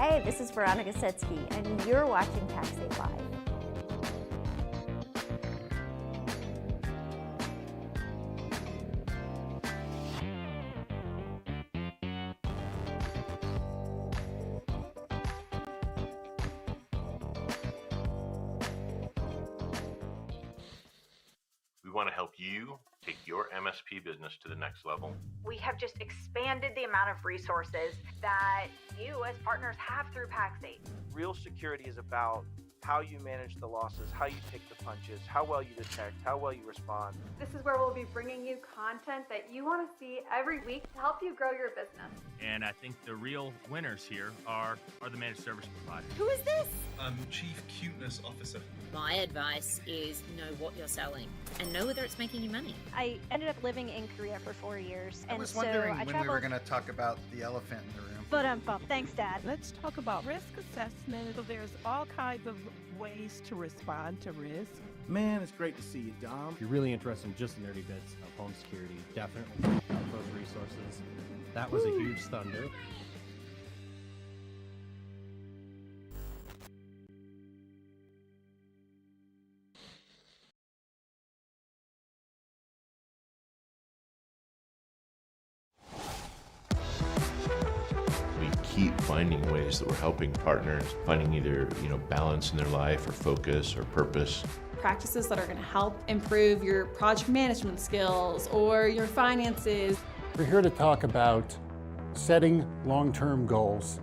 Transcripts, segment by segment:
Hey, this is Veronica Setsky, and you're watching Pax8 Live. We want to help you take your MSP business to the next level. We have just expanded the amount of resources that you as partners have through Pax8. Real security is about how you manage the losses, how you take the punches, how well you detect, how well you respond. This is where we'll be bringing you content that you want to see every week to help you grow your business. And I think the real winners here are the managed service providers. Who is this? I'm Chief Cuteness Officer. My advice is know what you're selling and know whether it's making you money. I ended up living in Korea for 4 years. I was wondering when we were going to talk about the elephant in the room. But thanks, Dad. Let's talk about risk assessment. So there's all kinds of ways to respond to risk. Man, it's great to see you, Dom. If you're really interested in just the nerdy bits of home security, definitely check out those resources. That was a huge thunder. We keep finding ways that we're helping partners, finding either, balance in their life or focus or purpose. Practices that are going to help improve your project management skills or your finances. We're here to talk about setting long-term goals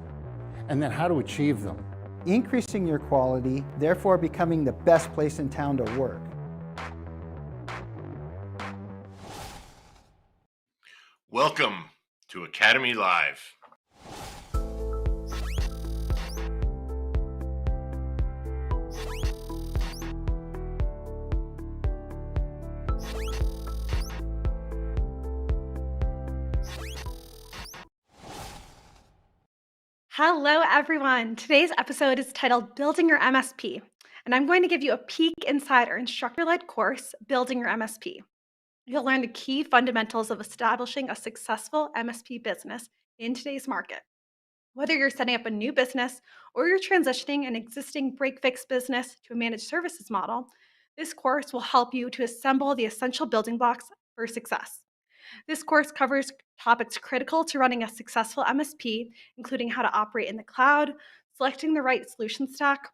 and then how to achieve them. Increasing your quality, therefore becoming the best place in town to work. Welcome to Academy Live. Hello, everyone. Today's episode is titled Building Your MSP, and I'm going to give you a peek inside our instructor-led course, Building Your MSP. You'll learn the key fundamentals of establishing a successful MSP business in today's market. Whether you're setting up a new business or you're transitioning an existing break-fix business to a managed services model, this course will help you to assemble the essential building blocks for success. This course covers topics critical to running a successful MSP, including how to operate in the cloud, selecting the right solution stack,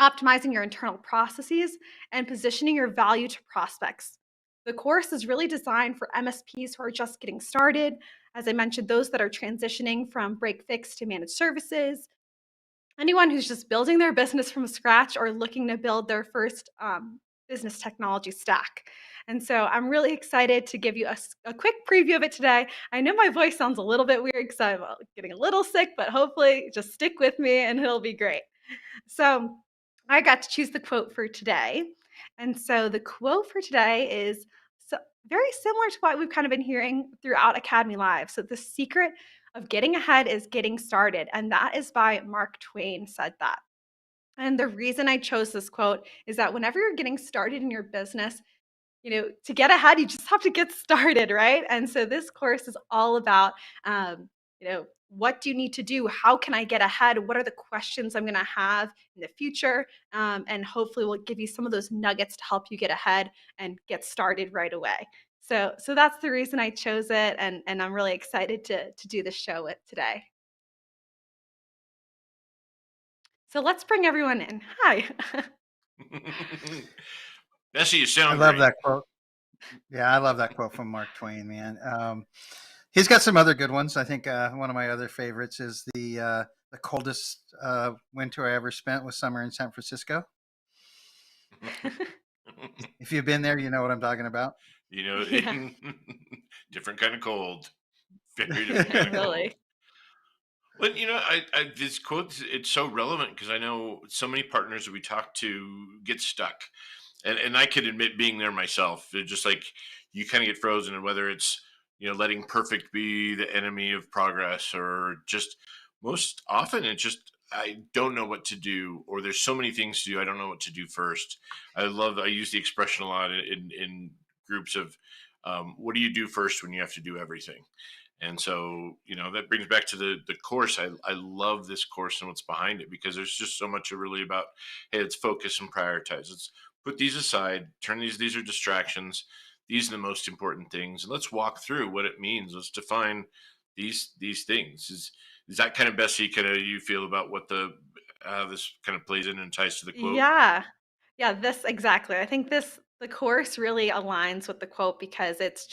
optimizing your internal processes, and positioning your value to prospects. The course is really designed for MSPs who are just getting started. As I mentioned, those that are transitioning from break-fix to managed services, anyone who's just building their business from scratch or looking to build their first business technology stack. And so I'm really excited to give you a quick preview of it today. I know my voice sounds a little bit weird because I'm getting a little sick, but hopefully just stick with me and it'll be great. So I got to choose the quote for today. And so the quote for today is very similar to what we've kind of been hearing throughout Academy Live. So the secret of getting ahead is getting started. And that is by Mark Twain said that. And the reason I chose this quote is that whenever you're getting started in your business, to get ahead, you just have to get started, right? And so this course is all about, what do you need to do? How can I get ahead? What are the questions I'm going to have in the future? And hopefully we'll give you some of those nuggets to help you get ahead and get started right away. So that's the reason I chose it. And I'm really excited to do this show today. So let's bring everyone in. Hi. Bessie, you sound I love great. that quote. Yeah, I love that quote from Mark Twain, man. He's got some other good ones. I think one of my other favorites is the coldest winter I ever spent was summer in San Francisco. If you've been there, you know what I'm talking about. Yeah. Different kind of cold. Very different kind of Really. cold. But this quote, it's so relevant because I know so many partners that we talk to get stuck. And I can admit being there myself. They're just like you kind of get frozen, and whether it's letting perfect be the enemy of progress, or just most often it's just I don't know what to do, or there's so many things to do I don't know what to do first. I use the expression a lot in groups of what do you do first when you have to do everything? And so, that brings back to the course. I love this course and what's behind it, because there's just so much really about, hey, let's focus and prioritize. Let's put these aside, turn these are distractions. These are the most important things. And let's walk through what it means. Let's define these things. Is that kind of, Bessie, kind of you feel about what this kind of plays in and ties to the quote? Yeah. Yeah, this exactly. I think the course really aligns with the quote because it's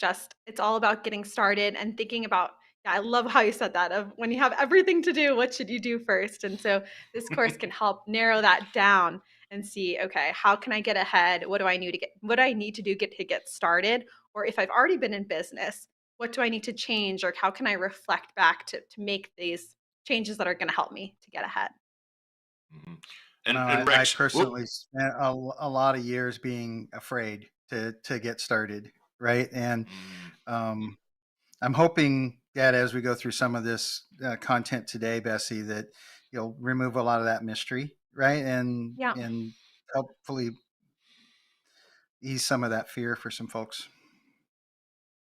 all about getting started and thinking about, yeah, I love how you said that, of when you have everything to do, what should you do first? And so this course can help narrow that down and see, okay, how can I get ahead? What do I need to do to get started? Or if I've already been in business, what do I need to change? Or how can I reflect back to make these changes that are going to help me to get ahead? Mhm. No, And I Rex, whoop. personally spent a lot of years being afraid to get started, right? And Mm, um, I'm hoping that as we go through some of this content today, Bessie, that you'll remove a lot of that mystery, right? Yeah. And hopefully ease some of that fear for some folks.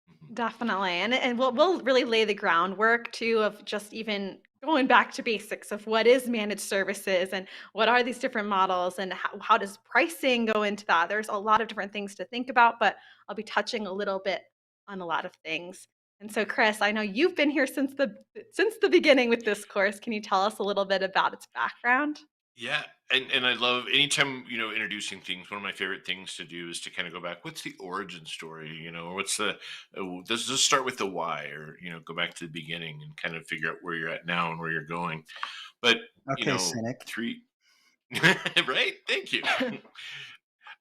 mhm. Definitely. And we'll really lay the groundwork too of just even going back to basics of what is managed services and what are these different models and how does pricing go into that. There's a lot of different things to think about, but I'll be touching a little bit on a lot of things. And so Chris, I know you've been here since the beginning with this course. Can you tell us a little bit about its background? Yeah, and I love anytime, introducing things. One of my favorite things to do is to kind of go back. What's the origin story? Or what's does this start with the why, or go back to the beginning and kind of figure out where you're at now and where you're going. But Okay, cynic. three, right? Thank you.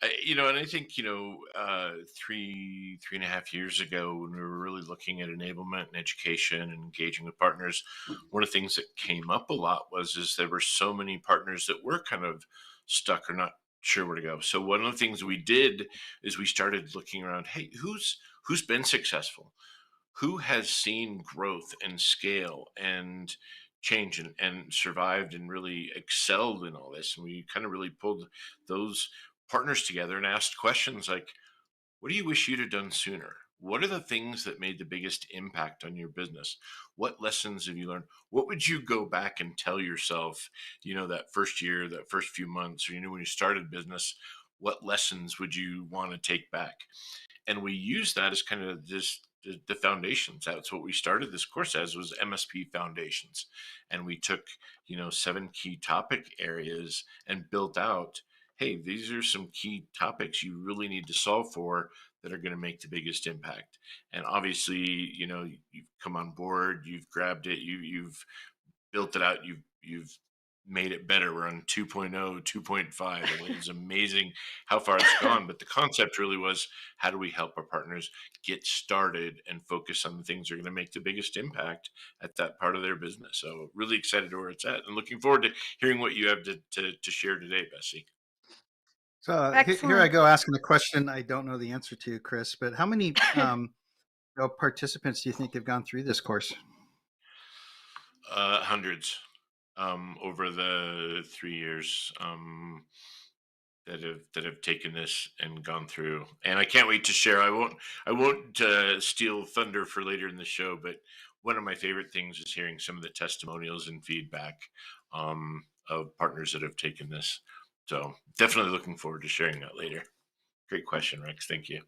And I think, 3.5 years ago, when we were really looking at enablement and education and engaging with partners, one of the things that came up a lot is there were so many partners that were kind of stuck or not sure where to go. So one of the things we did is we started looking around. Hey, who's been successful? Who has seen growth and scale and change, and survived and really excelled in all this? And we kind of really pulled those partners together and asked questions like, what do you wish you'd have done sooner? What are the things that made the biggest impact on your business? What lessons have you learned? What would you go back and tell yourself, that first year, that first few months, or, when you started business? What lessons would you want to take back? And we use that as kind of just the foundations. That's what we started this course as, was MSP foundations. And we took, 7 key topic areas and built out, hey, these are some key topics you really need to solve for that are going to make the biggest impact. And obviously, you've come on board, you've grabbed it, you've built it out, you've made it better. We're on 2.0, 2.5. I mean, it's amazing how far it's gone. But the concept really was, how do we help our partners get started and focus on the things that are going to make the biggest impact at that part of their business? So really excited to where it's at, and looking forward to hearing what you have to share today, Bessie. So here I Excellent. go asking a question I don't know the answer to, Chris. But how many participants do you think have gone through this course? Hundreds, over the 3 years, that have taken this and gone through. And I can't wait to share. I won't steal thunder for later in the show, but one of my favorite things is hearing some of the testimonials and feedback, of partners that have taken this. So definitely looking forward to sharing that later. Great question, Rex. Thank you.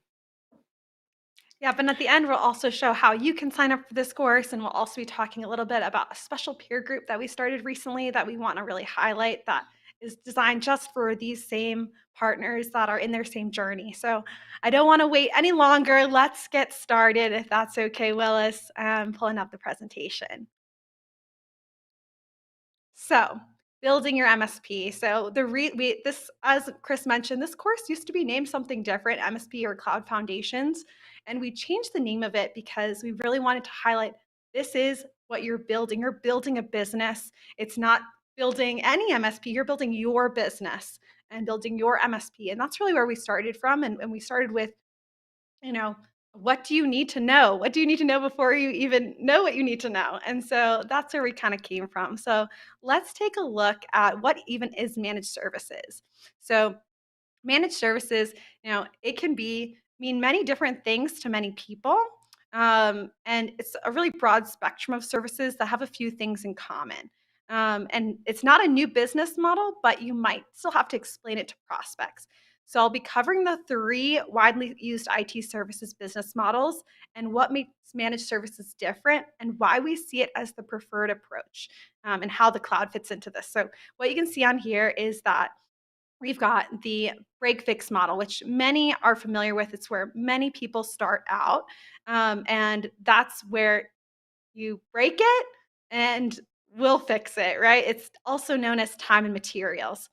Yeah, but at the end, we'll also show how you can sign up for this course, and we'll also be talking a little bit about a special peer group that we started recently that we want to really highlight, that is designed just for these same partners that are in their same journey. So I don't want to wait any longer. Let's get started, if that's okay, Willis. I'm pulling up the presentation. So, building your MSP. So this, as Chris mentioned, this course used to be named something different, MSP or Cloud Foundations, and we changed the name of it because we really wanted to highlight, this is what you're building. You're building a business. It's not building any MSP. You're building your business and building your MSP, and that's really where we started from. And we started with, you know, what do you need to know? What do you need to know before you even know what you need to know? And so that's where we kind of came from. So let's take a look at what even is managed services. So managed services, it can mean many different things to many people. And it's a really broad spectrum of services that have a few things in common. And it's not a new business model, but you might still have to explain it to prospects. So I'll be covering the 3 widely used IT services business models and what makes managed services different and why we see it as the preferred approach, and how the cloud fits into this. So what you can see on here is that we've got the break fix model, which many are familiar with. It's where many people start out. And that's where you break it and we'll fix it, right? It's also known as time and materials.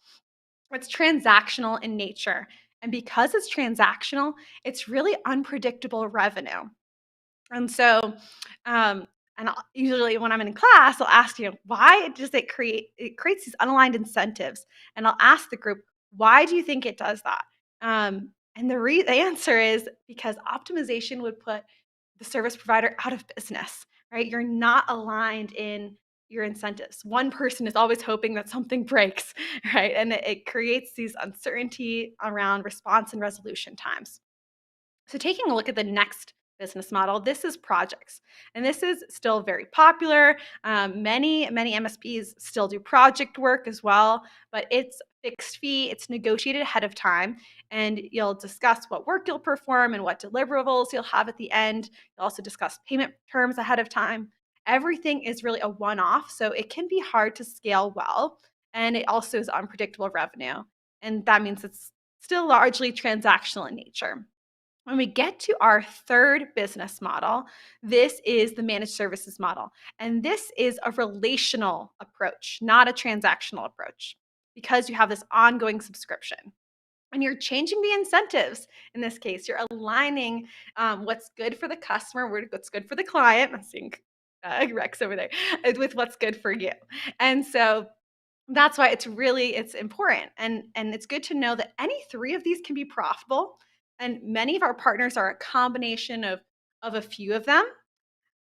It's transactional in nature. And because it's transactional, it's really unpredictable revenue. And so, usually when I'm in class, I'll ask, why does it creates these unaligned incentives? And I'll ask the group, why do you think it does that? And the answer is because optimization would put the service provider out of business, right? You're not aligned in your incentives. One person is always hoping that something breaks, right? And it creates these uncertainty around response and resolution times. So taking a look at the next business model, this is projects. And this is still very popular. Many MSPs still do project work as well, but it's fixed fee, it's negotiated ahead of time, and you'll discuss what work you'll perform and what deliverables you'll have at the end. You'll also discuss payment terms ahead of time. Everything is really a one-off, so it can be hard to scale well, and it also is unpredictable revenue. And that means it's still largely transactional in nature. When we get to our third business model, this is the managed services model. And this is a relational approach, not a transactional approach, because you have this ongoing subscription. And you're changing the incentives. In this case, you're aligning what's good for the customer, what's good for the client. I'm seeing Rex over there, with what's good for you. And so that's why it's important. And it's good to know that any 3 of these can be profitable. And many of our partners are a combination of a few of them.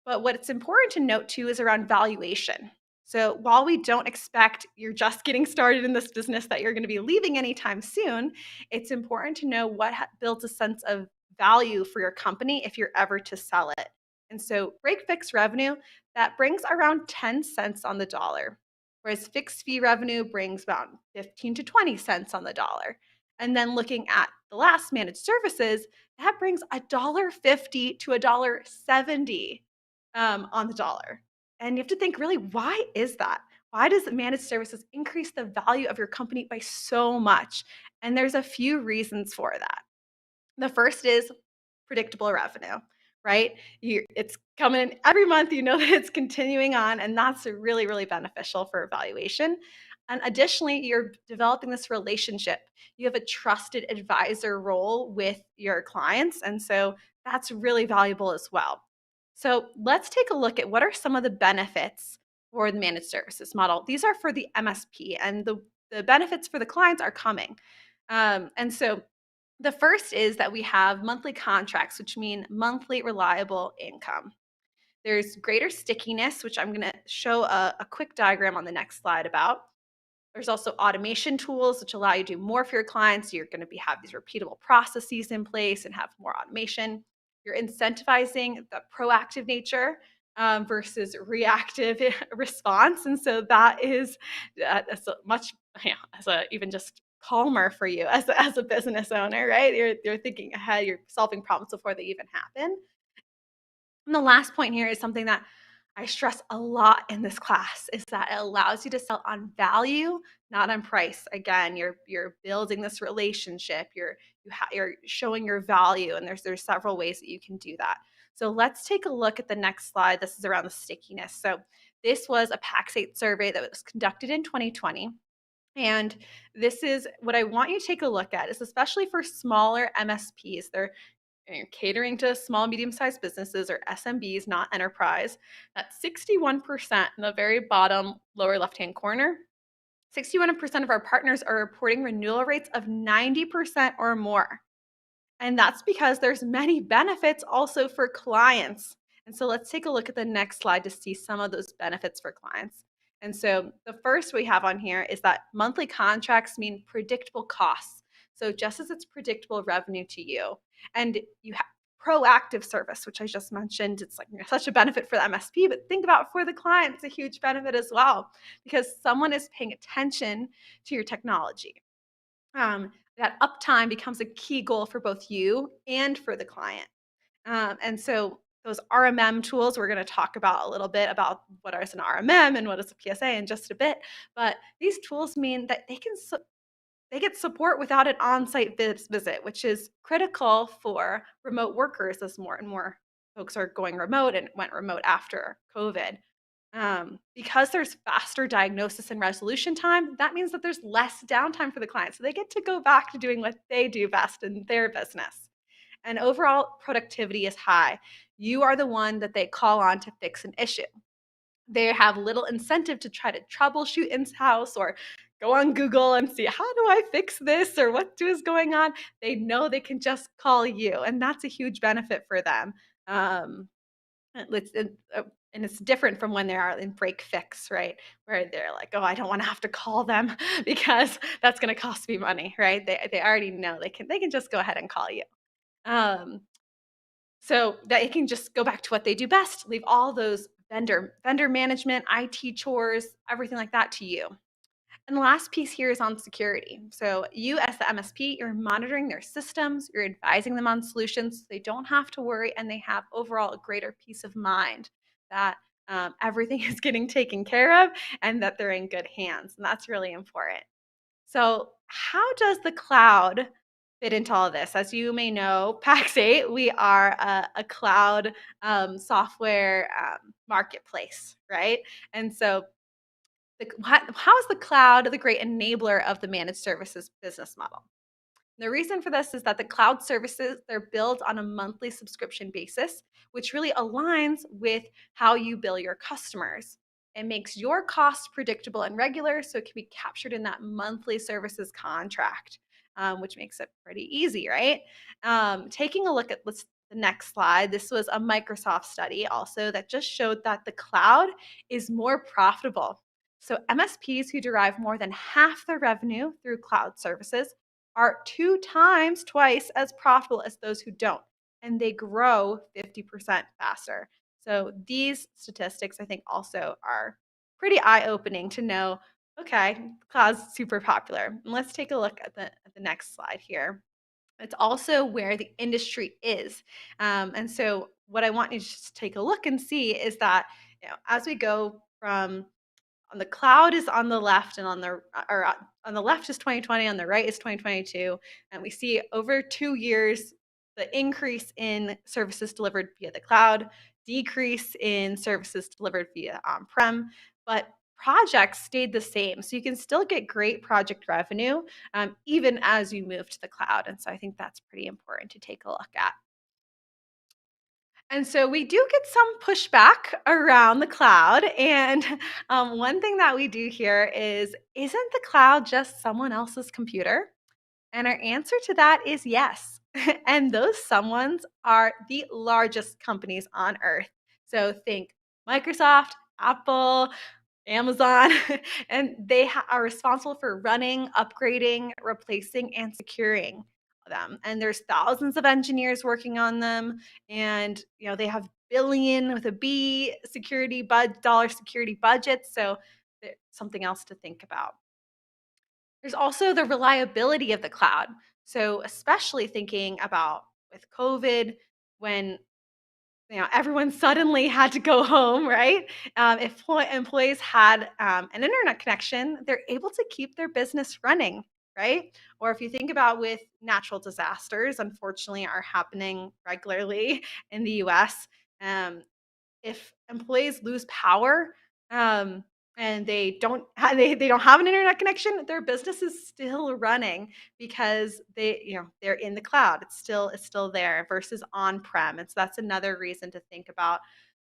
But what's important to note too is around valuation. So while we don't expect you're just getting started in this business that you're going to be leaving anytime soon, it's important to know what builds a sense of value for your company if you're ever to sell it. And so break fix revenue, that brings around 10 cents on the dollar, whereas fixed fee revenue brings about 15 to 20 cents on the dollar. And then looking at the last managed services, that brings $1.50 to $1.70 on the dollar. And you have to think, really, why is that? Why does managed services increase the value of your company by so much? And there's a few reasons for that. The first is predictable revenue, right? It's coming in every month, you know that it's continuing on, and that's really, really beneficial for evaluation. And additionally, you're developing this relationship. You have a trusted advisor role with your clients, and so that's really valuable as well. So let's take a look at what are some of the benefits for the managed services model. These are for the MSP, and the benefits for the clients are coming. And so the first is that we have monthly contracts, which mean monthly reliable income. There's greater stickiness, which I'm going to show a quick diagram on the next slide about. There's also automation tools, which allow you to do more for your clients. You're going to have these repeatable processes in place and have more automation. You're incentivizing the proactive nature versus reactive response. And so that is that's a much, even just calmer for you as a business owner, right? You're thinking ahead, you're solving problems before they even happen. And the last point here is something that I stress a lot in this class, is that it allows you to sell on value, not on price. Again, you're building this relationship. You're showing your value, and there's several ways that you can do that. So let's take a look at the next slide. This is around the stickiness. So this was a Pax8 survey that was conducted in 2020. And this is what I want you to take a look at, is especially for smaller MSPs. They're catering to small, medium-sized businesses, or SMBs, not enterprise. That's 61% in the very bottom lower left-hand corner. 61% of our partners are reporting renewal rates of 90% or more. And that's because there's many benefits also for clients. And so let's take a look at the next slide to see some of those benefits for clients. And so the first we have on here is that monthly contracts mean predictable costs. So just as it's predictable revenue to you, and proactive service, which I just mentioned. It's like such a benefit for the MSP, but think about for the client, it's a huge benefit as well because someone is paying attention to your technology. That uptime becomes a key goal for both you and for the client. And so those RMM tools, we're going to talk about a little bit about what is an RMM and what is a PSA in just a bit. But these tools mean that they get support without an on-site visit, which is critical for remote workers as more and more folks are going remote and went remote after COVID. Because there's faster diagnosis and resolution time, that means that there's less downtime for the client. So they get to go back to doing what they do best in their business. And overall productivity is high. You are the one that they call on to fix an issue. They have little incentive to try to troubleshoot in-house or go on Google and see, how do I fix this or what is going on? They know they can just call you, and that's a huge benefit for them. And it's different from when they are in break fix, right? Where they're like, oh, I don't want to have to call them because that's going to cost me money, right? They already know they can just go ahead and call you. So that it can just go back to what they do best, leave all those vendor management, IT chores, everything like that to you. And the last piece here is on security. So you as the MSP, you're monitoring their systems, you're advising them on solutions so they don't have to worry, and they have overall a greater peace of mind that everything is getting taken care of and that they're in good hands. And that's really important. So how does the cloud fit into all of this? As you may know, Pax8, we are a cloud software marketplace, right? And so how is the cloud the great enabler of the managed services business model? The reason for this is that the cloud services, they're billed on a monthly subscription basis, which really aligns with how you bill your customers. It makes your costs predictable and regular, so it can be captured in that monthly services contract, which makes it pretty easy, right? Taking a look at the next slide, this was a Microsoft study also that just showed that the cloud is more profitable. So MSPs who derive more than half their revenue through cloud services are twice as profitable as those who don't, and they grow 50% faster. So these statistics, I think, also are pretty eye-opening to know, okay, cloud's super popular. And let's take a look at the next slide here. It's also where the industry is. And so what I want you to just take a look and see is that, as we go from on the cloud is on the left, and on the left is 2020, on the right is 2022, and we see over 2 years the increase in services delivered via the cloud, decrease in services delivered via on-prem, but projects stayed the same. So you can still get great project revenue even as you move to the cloud. And so I think that's pretty important to take a look at. And so we do get some pushback around the cloud. And one thing that we do here is, isn't the cloud just someone else's computer? And our answer to that is yes. And those someones are the largest companies on earth. So think Microsoft, Apple, Amazon, and they are responsible for running, upgrading, replacing, and securing them. And there's thousands of engineers working on them, and they have billion with a B dollar security budgets. So there's something else to think about. There's also the reliability of the cloud. So especially thinking about with COVID, when everyone suddenly had to go home, right? If employees had an internet connection, they're able to keep their business running, right? Or if you think about with natural disasters, unfortunately, are happening regularly in the US. If employees lose power and they don't have an internet connection, their business is still running because they're in the cloud. It's still there versus on-prem. And so that's another reason to think about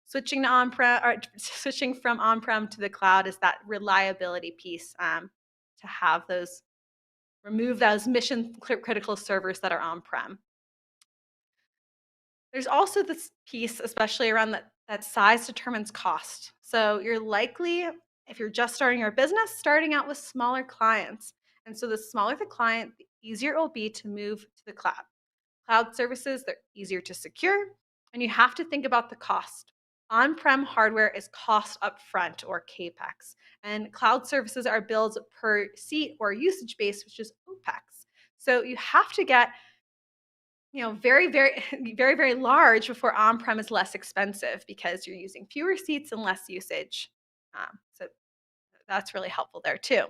switching to on-prem, or switching from on-prem to the cloud, is that reliability piece, to remove those mission critical servers that are on-prem. There's also this piece, especially around that size determines cost. So you're likely, if you're just starting your business, starting out with smaller clients. And so the smaller the client, the easier it will be to move to the cloud. Cloud services, they're easier to secure, and you have to think about the cost. On-prem hardware is cost upfront, or CAPEX, and cloud services are billed per seat or usage base, which is OPEX. So you have to get very, very, very, very large before on-prem is less expensive because you're using fewer seats and less usage. So that's really helpful there too.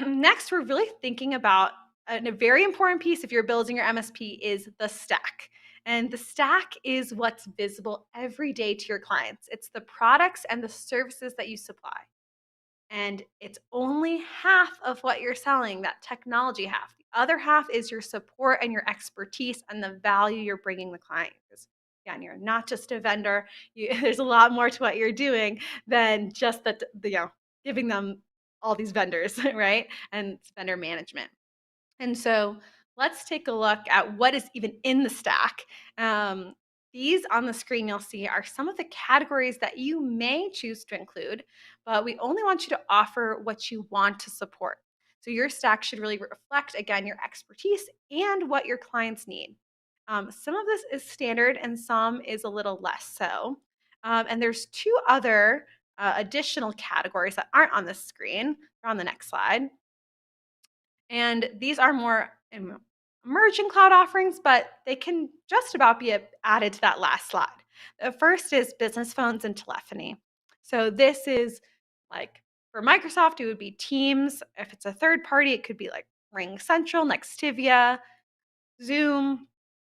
Next, we're really thinking about a very important piece if you're building your MSP is the stack. And the stack is what's visible every day to your clients. It's the products and the services that you supply. And it's only half of what you're selling, that technology half. The other half is your support and your expertise and the value you're bringing the client. Because again, you're not just a vendor. There's a lot more to what you're doing than just giving them all these vendors, right? And it's vendor management. And so let's take a look at what is even in the stack. These on the screen you'll see are some of the categories that you may choose to include, but we only want you to offer what you want to support. So your stack should really reflect, again, your expertise and what your clients need. Some of this is standard and some is a little less so. And there's two other additional categories that aren't on the screen. They're on the next slide. And these are more emerging cloud offerings, but they can just about be added to that last slide. The first is business phones and telephony. So this is like for Microsoft, it would be Teams. If it's a third party, it could be like Ring Central, Nextivia, Zoom.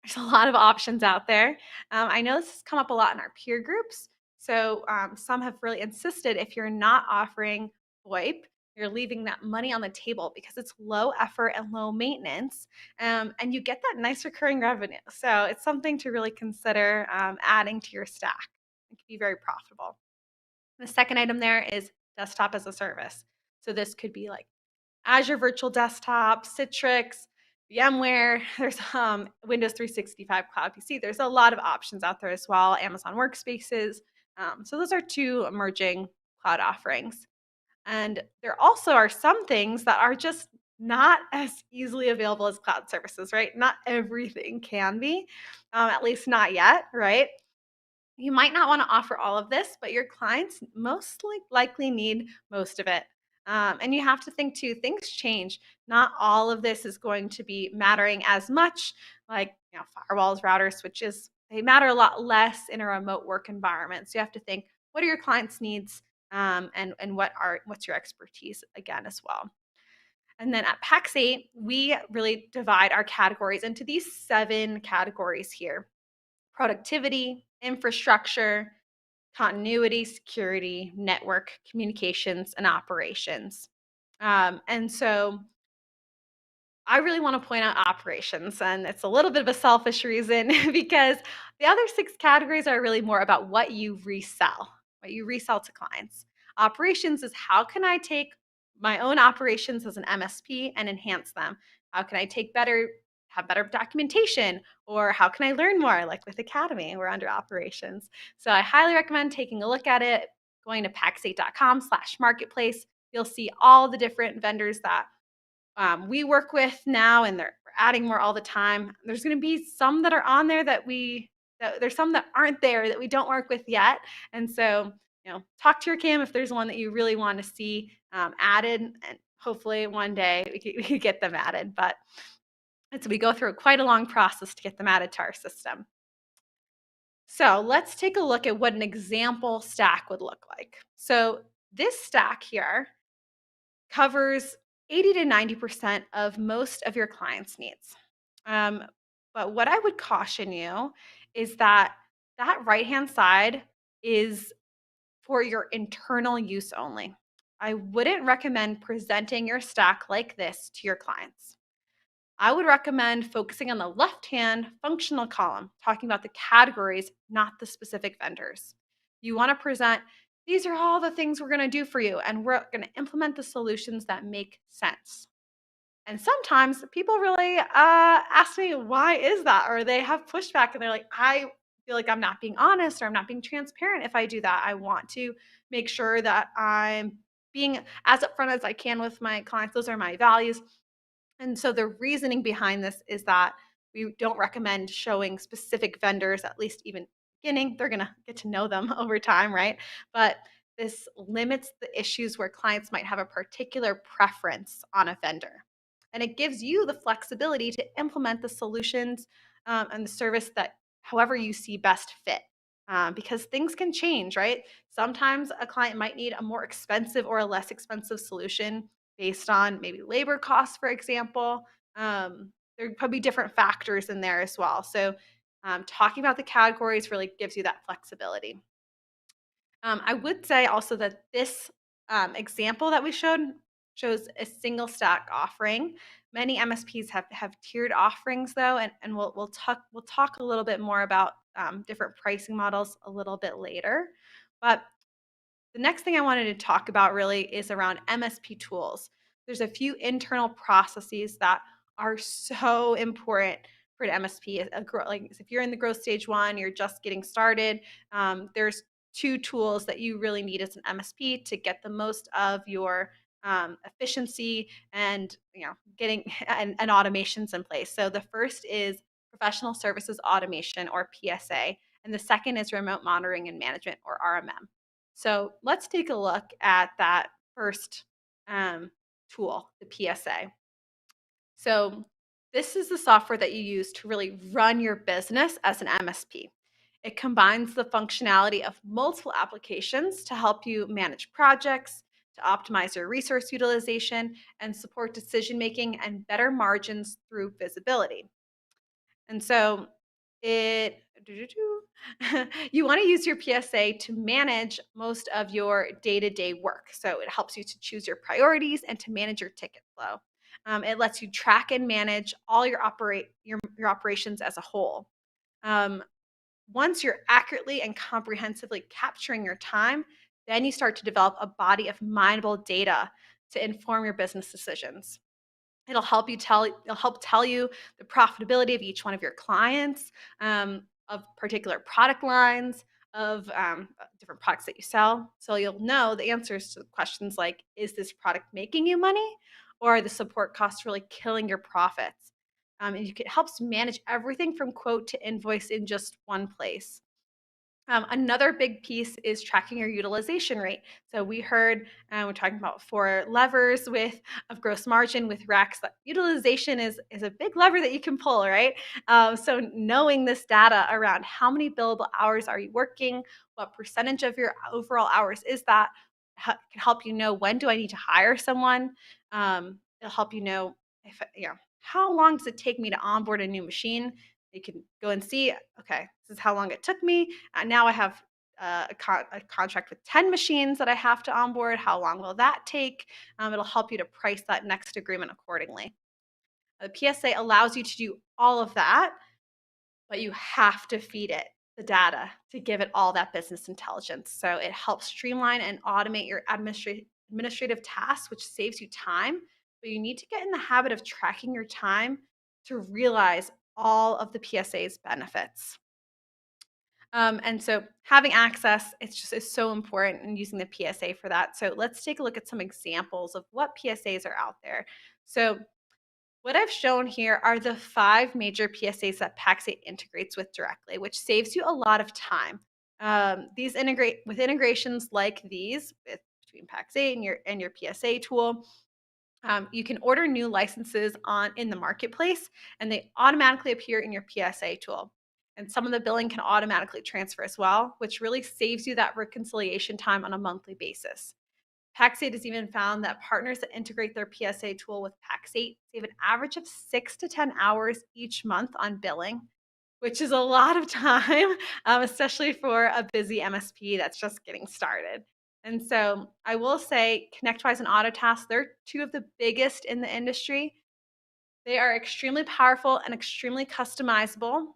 There's a lot of options out there. I know this has come up a lot in our peer groups. So some have really insisted if you're not offering VoIP, you're leaving that money on the table because it's low effort and low maintenance, and you get that nice recurring revenue. So it's something to really consider adding to your stack. It can be very profitable. The second item there is desktop as a service. So this could be like Azure Virtual Desktop, Citrix, VMware. There's Windows 365 Cloud PC. There's a lot of options out there as well. Amazon Workspaces. So those are two emerging cloud offerings. And there also are some things that are just not as easily available as cloud services, right? Not everything can be, at least not yet, right? You might not want to offer all of this, but your clients most likely need most of it. And you have to think too, things change. Not all of this is going to be mattering as much, like firewalls, routers, switches. They matter a lot less in a remote work environment. So you have to think, what are your clients' needs, and what's your expertise again as well. And then at Pax8, we really divide our categories into these 7 categories here: productivity, infrastructure, continuity, security, network, communications, and operations. And so I really want to point out operations, and it's a little bit of a selfish reason because the other 6 categories are really more about what you resell to clients. Operations is how can I take my own operations as an MSP and enhance them? How can I have better documentation, or how can I learn more? Like with Academy, we're under operations. So I highly recommend taking a look at it, going to pax8.com/marketplace. You'll see all the different vendors that we work with now, and we're adding more all the time. There's going to be some that are on there that there's some that aren't there that we don't work with yet. And so, talk to your CAM if there's one that you really want to see added, and hopefully one day we could get them added. But we go through quite a long process to get them added to our system. So let's take a look at what an example stack would look like. So this stack here covers 80 to 90% of most of your clients' needs. But what I would caution you is that right-hand side is for your internal use only. I wouldn't recommend presenting your stack like this to your clients. I would recommend focusing on the left-hand functional column, talking about the categories, not the specific vendors. You want to present, these are all the things we're going to do for you, and we're going to implement the solutions that make sense. And sometimes people really ask me, why is that? Or they have pushback and they're like, I feel like I'm not being honest or I'm not being transparent if I do that. I want to make sure that I'm being as upfront as I can with my clients. Those are my values. And so the reasoning behind this is that we don't recommend showing specific vendors, at least even beginning. They're going to get to know them over time, right? But this limits the issues where clients might have a particular preference on a vendor. And it gives you the flexibility to implement the solutions and the service that however you see best fit. Because things can change, right? Sometimes a client might need a more expensive or a less expensive solution based on maybe labor costs, for example. There could be different factors in there as well. So, talking about the categories really gives you that flexibility. I would say also that this example that we showed shows a single stack offering. Many MSPs have tiered offerings though, and we'll talk a little bit more about different pricing models a little bit later. But the next thing I wanted to talk about really is around MSP tools. There's a few internal processes that are so important for an MSP. Like if you're in the growth stage one, you're just getting started. There's two tools that you really need as an MSP to get the most of your efficiency and getting and automations in place. So the first is professional services automation, or PSA, and the second is remote monitoring and management, or RMM. So let's take a look at that first tool, the PSA. So this is the software that you use to really run your business as an MSP. It combines the functionality of multiple applications to help you manage projects, to optimize your resource utilization, and support decision making and better margins through visibility. And so you want to use your PSA to manage most of your day-to-day work. So it helps you to choose your priorities and to manage your ticket flow. It lets you track and manage all your operations as a whole. Once you're accurately and comprehensively capturing your time, then you start to develop a body of mineable data to inform your business decisions. It'll help tell you the profitability of each one of your clients, of particular product lines, of different products that you sell. So you'll know the answers to questions like, is this product making you money, or are the support costs really killing your profits? And it helps manage everything from quote to invoice in just one place. Another big piece is tracking your utilization rate. So we heard we're talking about 4 levers of gross margin with racks. That utilization is a big lever that you can pull, right? So knowing this data around how many billable hours are you working, what percentage of your overall hours is that, can help you know when do I need to hire someone. It'll help you know if how long does it take me to onboard a new machine. You can go and see, okay, this is how long it took me. Now I have a contract with 10 machines that I have to onboard. How long will that take? It'll help you to price that next agreement accordingly. The PSA allows you to do all of that, but you have to feed it the data to give it all that business intelligence. So it helps streamline and automate your administrative tasks, which saves you time. But you need to get in the habit of tracking your time to realize all of the PSA's benefits. And so having access, is so important, and using the PSA for that. So let's take a look at some examples of what PSAs are out there. So what I've shown here are the 5 major PSAs that Pax8 integrates with directly, which saves you a lot of time. These integrate with integrations like these between Pax8 and your PSA tool. You can order new licenses in the marketplace, and they automatically appear in your PSA tool. And some of the billing can automatically transfer as well, which really saves you that reconciliation time on a monthly basis. Pax8 has even found that partners that integrate their PSA tool with Pax8 save an average of 6 to 10 hours each month on billing, which is a lot of time, especially for a busy MSP that's just getting started. And so I will say ConnectWise and Autotask, they're 2 of the biggest in the industry. They are extremely powerful and extremely customizable,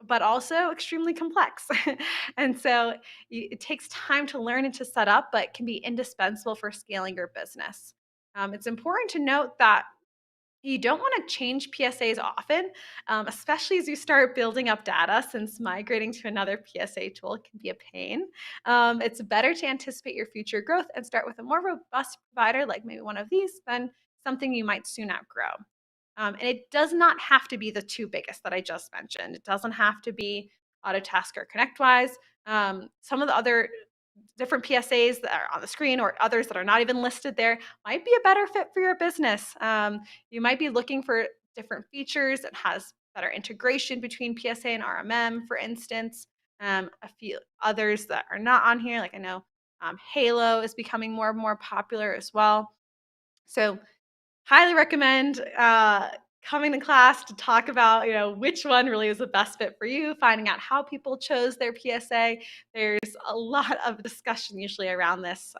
but also extremely complex. And so it takes time to learn and to set up, but can be indispensable for scaling your business. It's important to note that you don't want to change PSAs often, especially as you start building up data, since migrating to another PSA tool can be a pain. It's better to anticipate your future growth and start with a more robust provider, like maybe one of these, than something you might soon outgrow. And it does not have to be the two biggest that I just mentioned. It doesn't have to be Autotask or ConnectWise. Some of the other different PSAs that are on the screen or others that are not even listed there might be a better fit for your business. You might be looking for different features that has better integration between PSA and RMM, for instance. A few others that are not on here, like I know Halo is becoming more and more popular as well. So highly recommend coming to class to talk about, which one really is the best fit for you, finding out how people chose their PSA. There's a lot of discussion usually around this,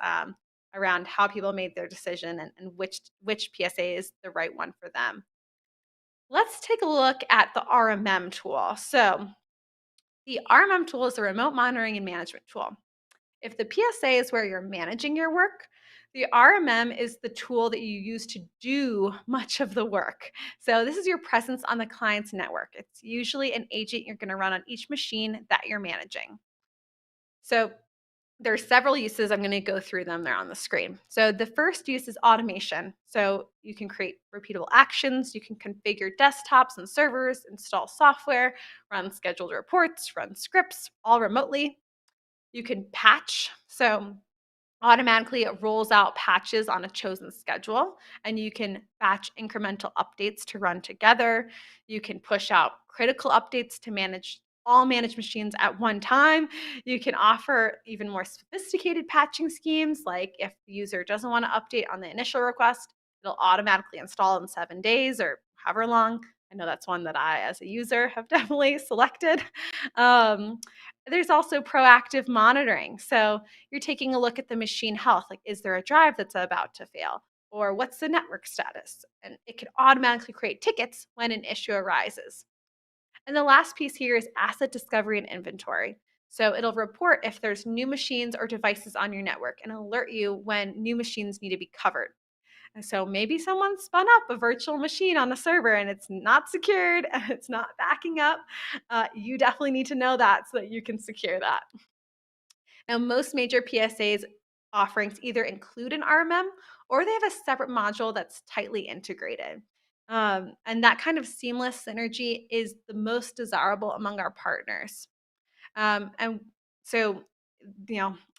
around how people made their decision and which PSA is the right one for them. Let's take a look at the RMM tool. So the RMM tool is a remote monitoring and management tool. If the PSA is where you're managing your work, the RMM is the tool that you use to do much of the work. So this is your presence on the client's network. It's usually an agent you're going to run on each machine that you're managing. So there's several uses. I'm going to go through them. They're on the screen. So the first use is automation. So you can create repeatable actions. You can configure desktops and servers, install software, run scheduled reports, run scripts, all remotely. You can patch. So automatically it rolls out patches on a chosen schedule, and you can batch incremental updates to run together. You can push out critical updates to all managed machines at one time. You can offer even more sophisticated patching schemes, like if the user doesn't want to update on the initial request, it'll automatically install in 7 days or however long. I know that's one that I, as a user, have definitely selected. There's also proactive monitoring. So you're taking a look at the machine health, like is there a drive that's about to fail? Or what's the network status? And it can automatically create tickets when an issue arises. And the last piece here is asset discovery and inventory. So it'll report if there's new machines or devices on your network and alert you when new machines need to be covered. And so maybe someone spun up a virtual machine on a server and it's not secured and it's not backing up. You definitely need to know that so that you can secure that. Now, most major PSAs offerings either include an RMM or they have a separate module that's tightly integrated. And that kind of seamless synergy is the most desirable among our partners. And so,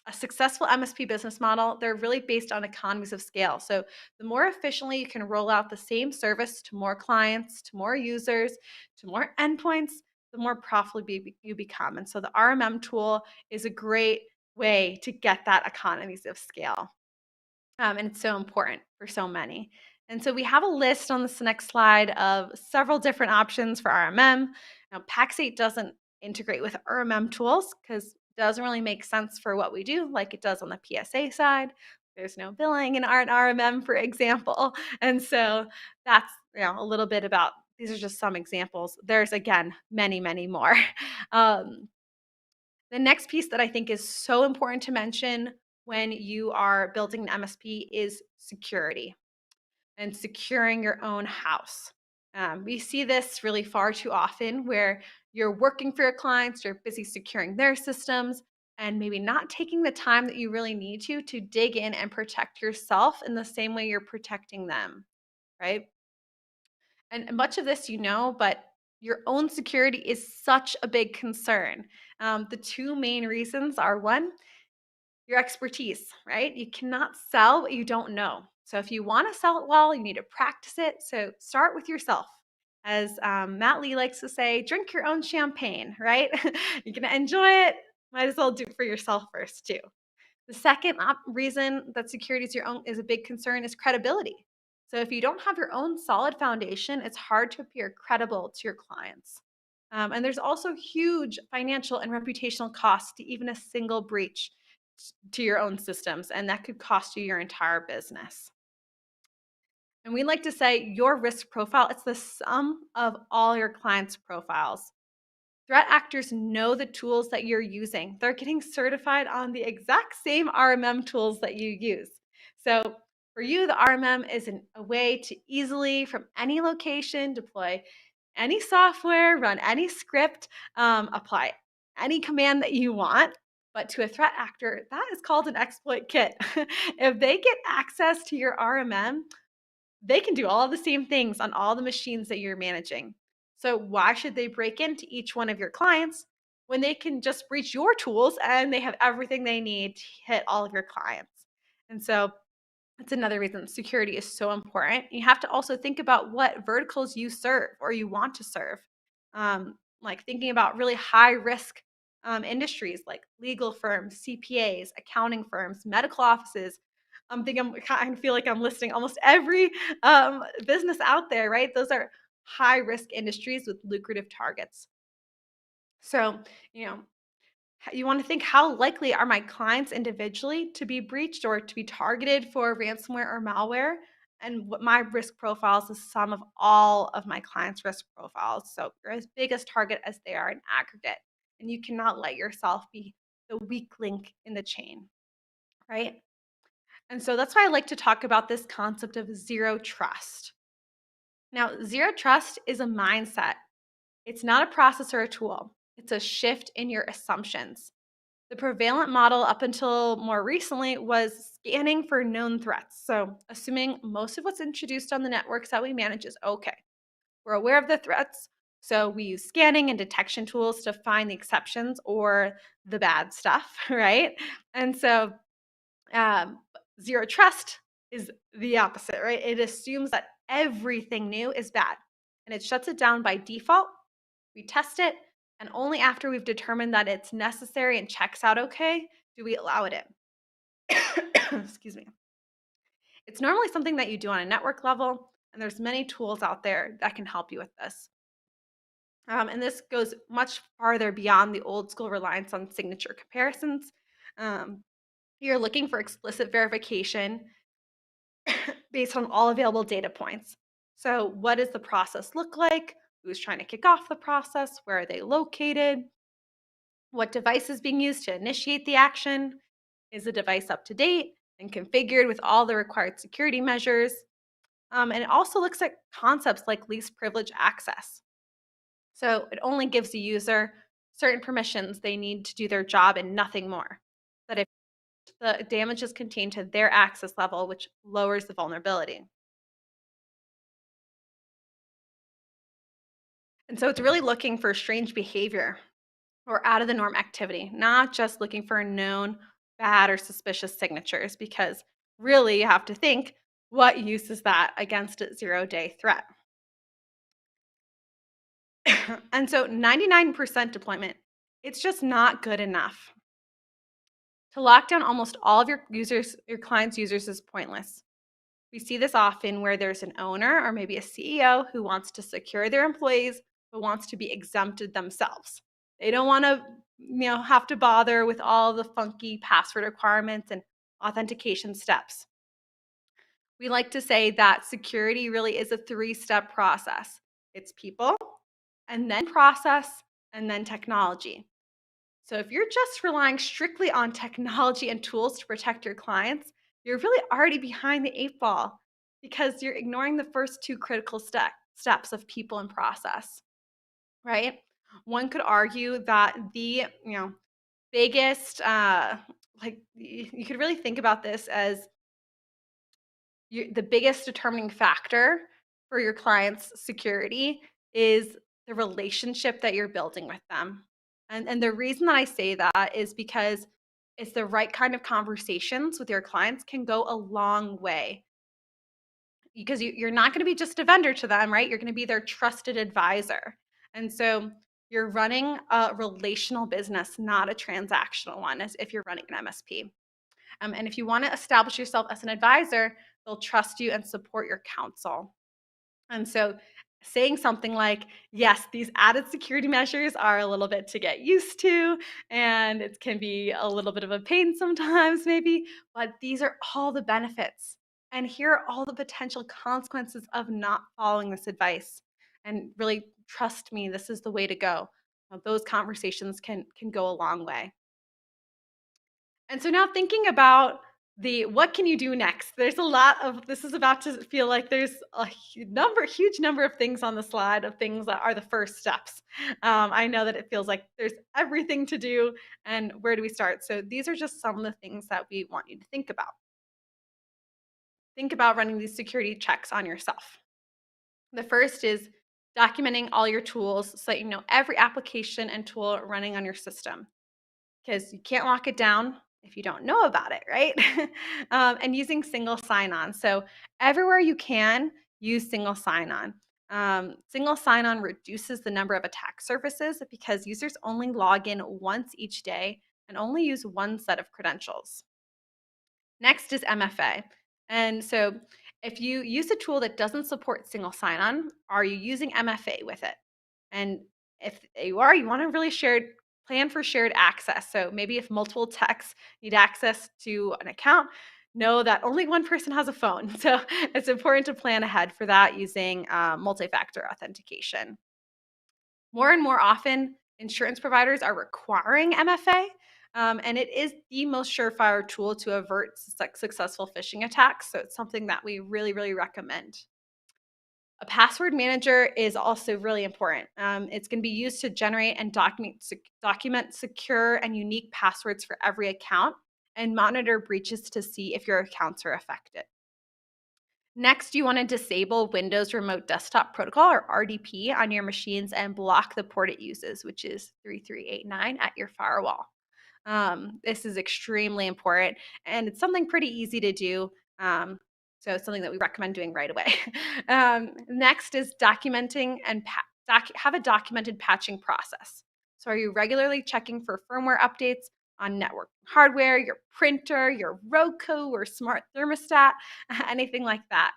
a successful MSP business model, they're really based on economies of scale. So the more efficiently you can roll out the same service to more clients, to more users, to more endpoints, the more profitable you become. And so the RMM tool is a great way to get that economies of scale. And it's so important for so many. And so we have a list on this next slide of several different options for RMM. Now, Pax8 doesn't integrate with RMM tools because it doesn't really make sense for what we do like it does on the PSA side. There's no billing in RMM, for example. And so that's a little bit about, these are just some examples. There's, again, many, many more. The next piece that I think is so important to mention when you are building an MSP is security and securing your own house. We see this really far too often where you're working for your clients, you're busy securing their systems, and maybe not taking the time that you really need to dig in and protect yourself in the same way you're protecting them, right? And much of this but your own security is such a big concern. The two main reasons are one, your expertise, right? You cannot sell what you don't know. So if you want to sell it well, you need to practice it. So start with yourself. As Matt Lee likes to say, drink your own champagne, right? You're going to enjoy it. Might as well do it for yourself first too. The second reason that security is a big concern is credibility. So if you don't have your own solid foundation, it's hard to appear credible to your clients. And there's also huge financial and reputational costs to even a single breach to your own systems, and that could cost you your entire business. And we like to say your risk profile, it's the sum of all your clients' profiles. Threat actors know the tools that you're using. They're getting certified on the exact same RMM tools that you use. So for you, the RMM is a way to easily, from any location, deploy any software, run any script, apply any command that you want. But to a threat actor, that is called an exploit kit. If they get access to your RMM, they can do all the same things on all the machines that you're managing. So why should they break into each one of your clients when they can just breach your tools and they have everything they need to hit all of your clients? And so that's another reason security is so important. You have to also think about what verticals you serve or you want to serve. Like thinking about really high risk industries like legal firms, CPAs, accounting firms, medical offices. I feel like I'm listing almost every business out there, right? Those are high risk industries with lucrative targets. So, you know, you want to think, how likely are my clients individually to be breached or to be targeted for ransomware or malware? And what my risk profile is the sum of all of my clients' risk profiles. So you're as big as target as they are in aggregate. And you cannot let yourself be the weak link in the chain, right? And so that's why I like to talk about this concept of zero trust. Now, zero trust is a mindset. It's not a process or a tool. It's a shift in your assumptions. The prevalent model up until more recently was scanning for known threats. So, assuming most of what's introduced on the networks that we manage is okay. We're aware of the threats, so we use scanning and detection tools to find the exceptions or the bad stuff, right? And so, um, zero trust is the opposite, right? It assumes that everything new is bad and it shuts it down by default. We test it, and only after we've determined that it's necessary and checks out okay do we allow it in. Excuse me. It's normally something that you do on a network level, and there's many tools out there that can help you with this. And this goes much farther beyond the old school reliance on signature comparisons. Um, you're looking for explicit verification based on all available data points. So, what does the process look like? Who's trying to kick off the process? Where are they located? What device is being used to initiate the action? Is the device up to date and configured with all the required security measures? And it also looks at concepts like least privilege access. So it only gives the user certain permissions they need to do their job and nothing more. That if the damage is contained to their access level, which lowers the vulnerability. And so it's really looking for strange behavior or out of the norm activity, not just looking for known bad or suspicious signatures, because really you have to think, what use is that against a 0-day threat? And so 99% deployment, it's just not good enough. To lock down almost all of your users, your clients' users, is pointless. We see this often where there's an owner or maybe a CEO who wants to secure their employees but wants to be exempted themselves. They don't want to, have to bother with all the funky password requirements and authentication steps. We like to say that security really is a 3-step process. It's people, and then process, and then technology. So if you're just relying strictly on technology and tools to protect your clients, you're really already behind the 8 ball because you're ignoring the first 2 critical steps of people and process, right? One could argue that the biggest, you could really think about this as the biggest determining factor for your client's security is the relationship that you're building with them. And the reason that I say that is because it's the right kind of conversations with your clients can go a long way. Because you're not going to be just a vendor to them, right? You're going to be their trusted advisor. And so you're running a relational business, not a transactional one, as if you're running an MSP. And if you want to establish yourself as an advisor, they'll trust you and support your counsel. And so saying something like, yes, these added security measures are a little bit to get used to, and it can be a little bit of a pain sometimes, maybe, but these are all the benefits. And here are all the potential consequences of not following this advice. And really, trust me, this is the way to go. Those conversations can go a long way. And so now thinking about what can you do next? There's a lot of, this is about to feel like there's a huge number of things on the slide of things that are the first steps. I know that it feels like there's everything to do, and where do we start? So these are just some of the things that we want you to think about. think about running these security checks on yourself. The first is documenting all your tools so that you know every application and tool running on your system, because you can't lock it down if you don't know about it, right? And using single sign-on. So everywhere you can, use single sign-on. Single sign-on reduces the number of attack surfaces because users only log in once each day and only use one set of credentials. Next is MFA. And so if you use a tool that doesn't support single sign-on, are you using MFA with it? And if you are, you want to really plan for shared access. So maybe if multiple techs need access to an account, know that only one person has a phone. So it's important to plan ahead for that using multi-factor authentication. More and more often, insurance providers are requiring MFA, and it is the most surefire tool to avert successful phishing attacks. So it's something that we really, really recommend. A password manager is also really important. It's going to be used to generate and document secure and unique passwords for every account and monitor breaches to see if your accounts are affected. Next, you want to disable Windows Remote Desktop Protocol, or RDP, on your machines and block the port it uses, which is 3389 at your firewall. This is extremely important, and it's something pretty easy to do. So it's something that we recommend doing right away. Next is documenting and have a documented patching process. So are you regularly checking for firmware updates on network hardware, your printer, your Roku or smart thermostat, anything like that?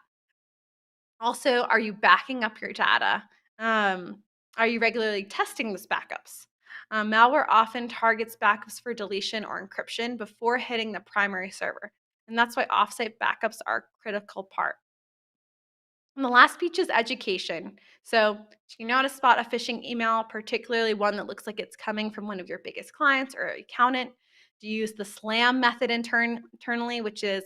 Also, are you backing up your data? Are you regularly testing those backups? Malware often targets backups for deletion or encryption before hitting the primary server. And that's why offsite backups are a critical part. And the last piece is education. So you know how to spot a phishing email, particularly one that looks like it's coming from one of your biggest clients or accountant. Do you use the SLAM method internally, which is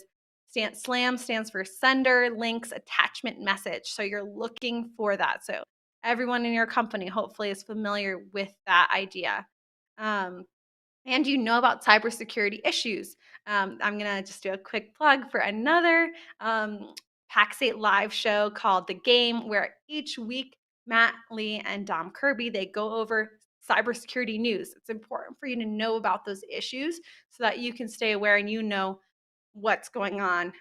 SLAM stands for sender, links, attachment, message. So you're looking for that. So everyone in your company hopefully is familiar with that idea. And you know about cybersecurity issues. I'm going to just do a quick plug for another Pax8 live show called The Game, where each week Matt Lee and Dom Kirby, they go over cybersecurity news. It's important for you to know about those issues so that you can stay aware and you know what's going on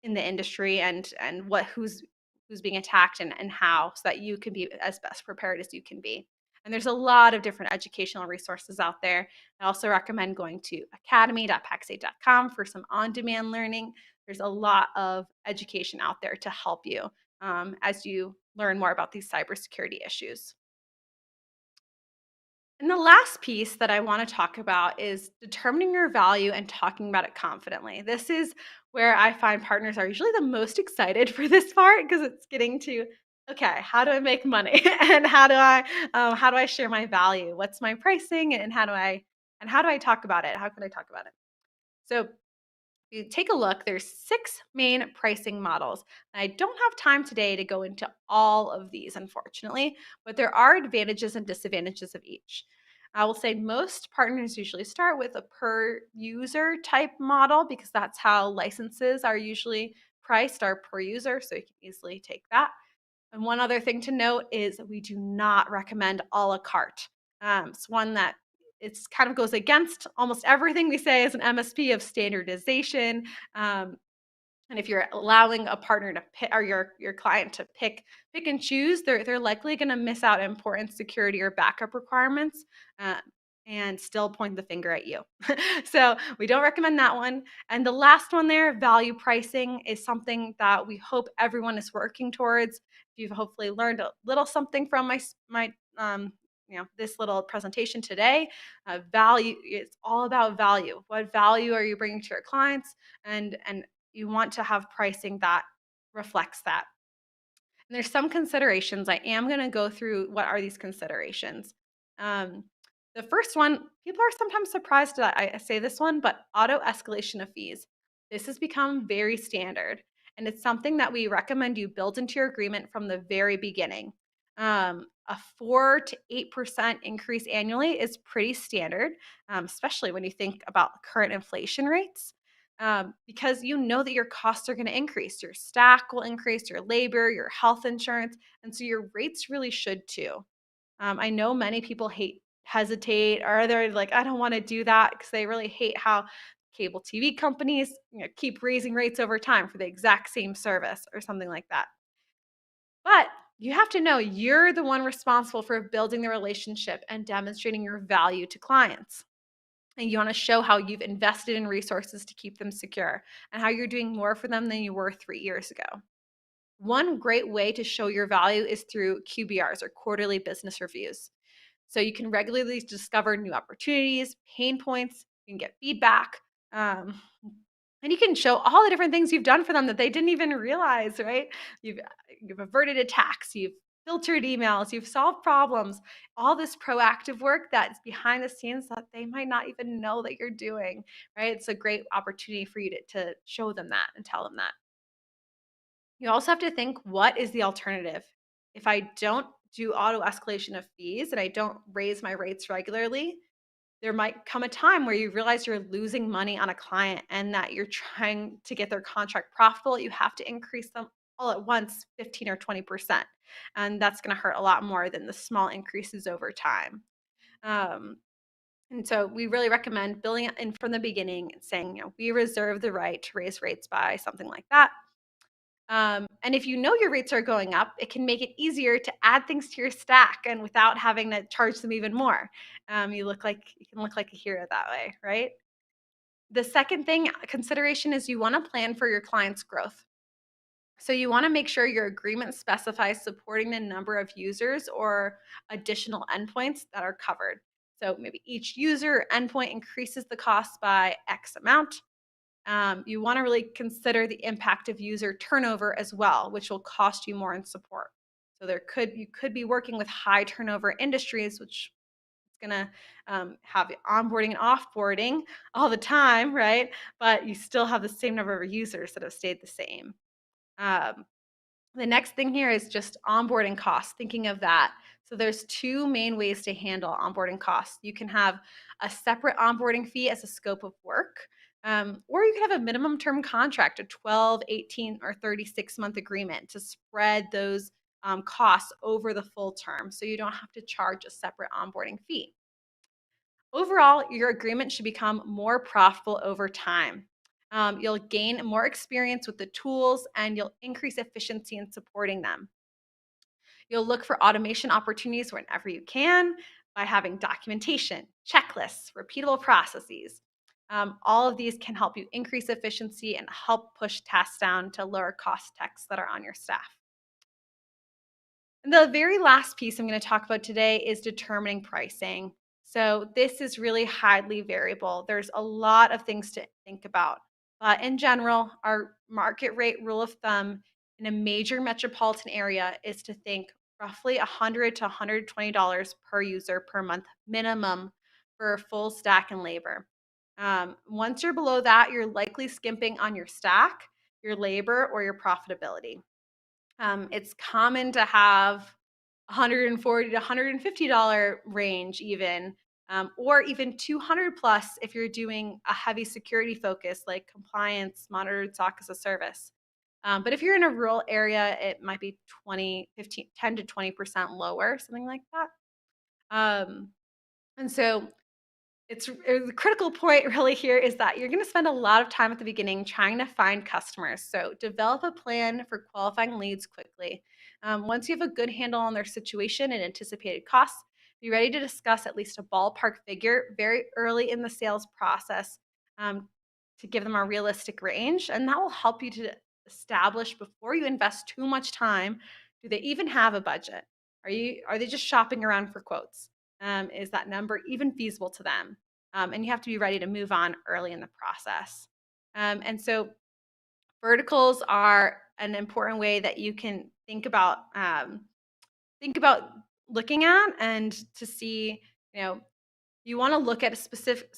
in the industry and who's being attacked and how, so that you can be as best prepared as you can be. And there's a lot of different educational resources out there. I also recommend going to academy.pax8.com for some on-demand learning. There's a lot of education out there to help you as you learn more about these cybersecurity issues. And the last piece that I want to talk about is determining your value and talking about it confidently. This is where I find partners are usually the most excited for this part, because it's getting to, okay, how do I make money and how do I share my value? What's my pricing and how do I talk about it? How can I talk about it? So you take a look, there's 6 main pricing models. I don't have time today to go into all of these, unfortunately, but there are advantages and disadvantages of each. I will say most partners usually start with a per user type model because that's how licenses are usually priced, are per user, so you can easily take that. And one other thing to note is we do not recommend a la carte. It's one that it's kind of goes against almost everything we say as an MSP of standardization. And if you're allowing a partner to pick, or your client to pick and choose, they're likely going to miss out important security or backup requirements. And still point the finger at you. So we don't recommend that one. And the last one there, value pricing, is something that we hope everyone is working towards. You've hopefully learned a little something from my this little presentation today. Value, it's all about value. What value are you bringing to your clients? And you want to have pricing that reflects that. And there's some considerations. I am going to go through what are these considerations. The first one, people are sometimes surprised that I say this one, but auto escalation of fees. This has become very standard, and it's something that we recommend you build into your agreement from the very beginning. A 4 to 8% increase annually is pretty standard, especially when you think about current inflation rates. because you know that your costs are going to increase. Your stack will increase, your labor, your health insurance, and so your rates really should too. I know many people hesitate, or they're like, I don't want to do that because they really hate how cable TV companies keep raising rates over time for the exact same service or something like that. But you have to know you're the one responsible for building the relationship and demonstrating your value to clients. And you want to show how you've invested in resources to keep them secure and how you're doing more for them than you were 3 years ago. One great way to show your value is through QBRs, or quarterly business reviews. So you can regularly discover new opportunities, pain points, you can get feedback, and you can show all the different things you've done for them that they didn't even realize, right? You've averted attacks, you've filtered emails, you've solved problems, all this proactive work that's behind the scenes that they might not even know that you're doing, right? It's a great opportunity for you to show them that and tell them that. You also have to think, what is the alternative? If I don't do auto escalation of fees and I don't raise my rates regularly, there might come a time where you realize you're losing money on a client and that you're trying to get their contract profitable. You have to increase them all at once 15 or 20%. And that's going to hurt a lot more than the small increases over time. And so we really recommend building it in from the beginning and saying, we reserve the right to raise rates by something like that. And if you know your rates are going up, it can make it easier to add things to your stack and without having to charge them even more. You can look like a hero that way, right? The second consideration is you want to plan for your client's growth. So you want to make sure your agreement specifies supporting the number of users or additional endpoints that are covered. So maybe each user endpoint increases the cost by X amount. You want to really consider the impact of user turnover as well, which will cost you more in support. So you could be working with high turnover industries, which is going to have onboarding and offboarding all the time, right? But you still have the same number of users that have stayed the same. The next thing here is just onboarding costs, thinking of that. So there's two main ways to handle onboarding costs. You can have a separate onboarding fee as a scope of work, or you can have a minimum term contract, a 12, 18, or 36-month agreement to spread those costs over the full term so you don't have to charge a separate onboarding fee. Overall, your agreement should become more profitable over time. You'll gain more experience with the tools and you'll increase efficiency in supporting them. You'll look for automation opportunities whenever you can by having documentation, checklists, repeatable processes. All of these can help you increase efficiency and help push tasks down to lower cost techs that are on your staff. And the very last piece I'm going to talk about today is determining pricing. So this is really highly variable. There's a lot of things to think about. But in general, our market rate rule of thumb in a major metropolitan area is to think roughly $100 to $120 per user per month minimum for a full stack and labor. Once you're below that, you're likely skimping on your stack, your labor, or your profitability. It's common to have $140 to $150 range even, or even 200 plus if you're doing a heavy security focus like compliance, monitored SOC as a service. But if you're in a rural area, it might be 10 to 20% lower, something like that. And so the critical point really here is that you're going to spend a lot of time at the beginning trying to find customers. So develop a plan for qualifying leads quickly. Once you have a good handle on their situation and anticipated costs, be ready to discuss at least a ballpark figure very early in the sales process to give them a realistic range. And that will help you to establish before you invest too much time, do they even have a budget? Are they just shopping around for quotes? Is that number even feasible to them? And you have to be ready to move on early in the process. And so verticals are an important way that you can think about looking at and to see, you want to look at a specific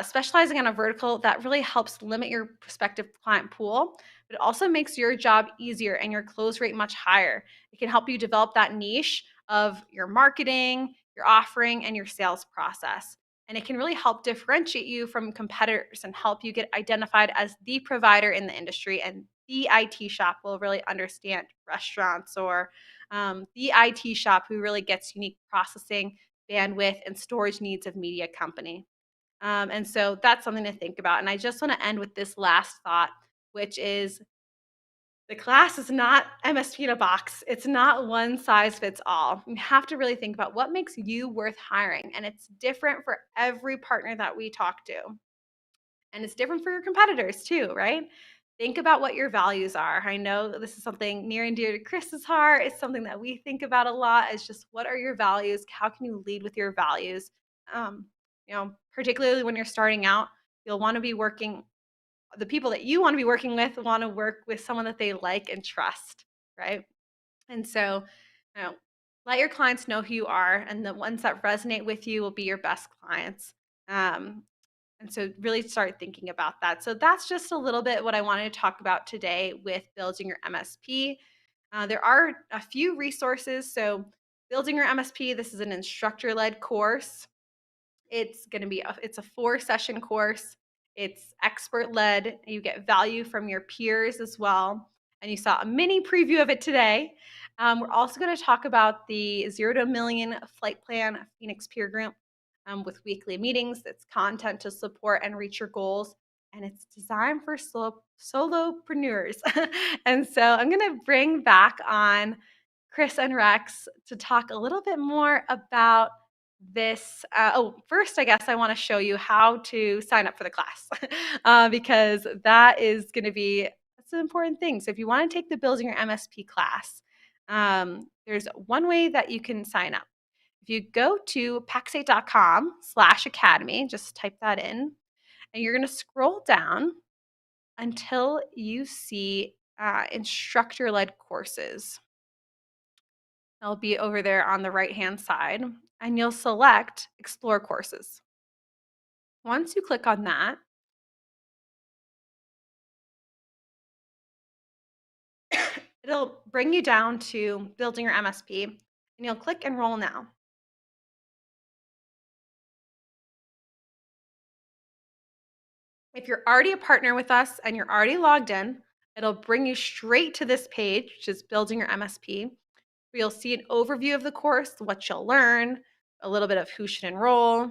specializing on a vertical that really helps limit your prospective client pool, but it also makes your job easier and your close rate much higher. It can help you develop that niche of your marketing, your offering, and your sales process. And it can really help differentiate you from competitors and help you get identified as the provider in the industry. And the IT shop will really understand restaurants, or the IT shop who really gets unique processing, bandwidth, and storage needs of media company. And so that's something to think about. And I just want to end with this last thought, which is the class is not MSP in a box. It's not one size fits all. You have to really think about what makes you worth hiring. And it's different for every partner that we talk to. And it's different for your competitors too, right? Think about what your values are. I know this is something near and dear to Chris's heart. It's something that we think about a lot. It's just, what are your values? How can you lead with your values? Particularly when you're starting out, you'll want to be working, the people that you want to be working with want to work with someone that they like and trust, right? And so, you know, let your clients know who you are, and the ones that resonate with you will be your best clients. And so really start thinking about that. So that's just a little bit what I wanted to talk about today with building your MSP. There are a few resources. So building your MSP, this is an instructor-led course. It's going to be it's a 4-session course. It's expert-led. You get value from your peers as well. And you saw a mini preview of it today. We're also going to talk about the 0 to $1 million flight plan Phoenix Peer Group with weekly meetings. It's content to support and reach your goals. And it's designed for solopreneurs. And so I'm going to bring back on Chris and Rex to talk a little bit more about this. First, I guess I want to show you how to sign up for the class because that is going to be, that's an important thing. So if you want to take the Building Your MSP class, there's one way that you can sign up. If you go to pax8.com/academy, just type that in, and you're going to scroll down until you see instructor-led courses. They'll be over there on the right-hand side, and you'll select Explore Courses. Once you click on that, it'll bring you down to Building Your MSP, and you'll click Enroll Now. If you're already a partner with us and you're already logged in, it'll bring you straight to this page, which is Building Your MSP, where you'll see an overview of the course, what you'll learn, a little bit of who should enroll,